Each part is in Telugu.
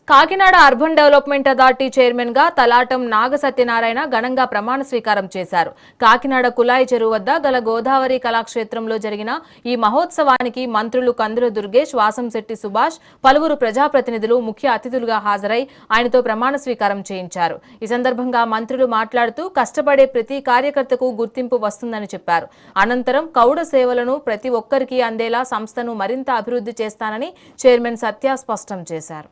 Kakinada urban development authority chairman గా తలాటం నాగ సత్యనారాయణ ఘనంగా ప్రమాణ స్వీకారం చేశారు. కాకినాడ కులాయి చెరువు వద్ద గల గోదావరి కళాక్షేత్రంలో జరిగిన ఈ మహోత్సవానికి మంత్రులు కందుల దుర్గేష్, వాసంశెట్టి సుభాష్, పలువురు ప్రజాప్రతినిధులు ముఖ్య అతిథులుగా హాజరై ఆయనతో ప్రమాణ స్వీకారం చేయించారు. ఈ సందర్భంగా మంత్రులు మాట్లాడుతూ కష్టపడే ప్రతి కార్యకర్తకు గుర్తింపు వస్తుందని చెప్పారు. అనంతరం కౌడ సేవలను ప్రతి ఒక్కరికి అందేలా సంస్థను మరింత అభివృద్ధి చేస్తానని చైర్మన్ సత్య స్పష్టం చేశారు.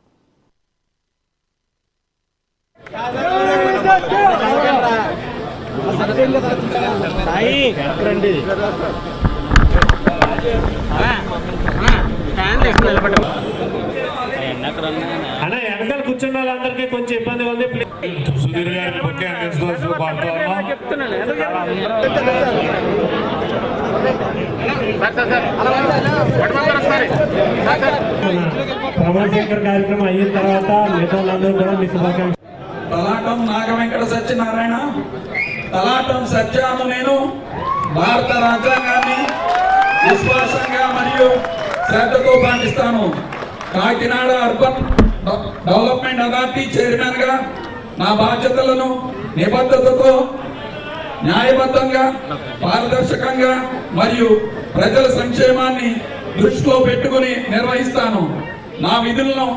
అన్న వెనకాల కూర్చున్న వాళ్ళందరికీ కొంచెం ఇబ్బంది ఉంది. సుధీర్ గారి ముఖ్య ప్రమాణ స్వీకార కార్యక్రమం అయిన తర్వాత మిగతా వాళ్ళందరూ కూడా మీ శుభాకాంక్షలు. తలాటం నాగ వెంకట సత్యనారాయణ, తలాటం సత్యాను నేను భారత రాజ్యాంగాన్ని విశ్వాసంగా మరియు శ్రద్ధతో పాటిస్తాను. Kakinada urban development authority chairman గా నా బాధ్యతలను నిబద్ధతతో, న్యాయబద్ధంగా, పారదర్శకంగా మరియు ప్రజల సంక్షేమాన్ని దృష్టిలో పెట్టుకుని నిర్వహిస్తాను. నా విధులను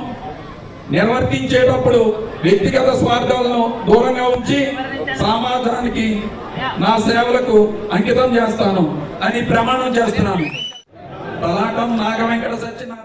నిర్వర్తించేటప్పుడు వ్యక్తిగత స్వార్థాలను దూరంగా ఉంచి సమాజానికి నా సేవలకు అంకితం చేస్తాను అని ప్రమాణం చేస్తున్నాను. తలాటం నాగ వెంకట సత్యనారాయణ.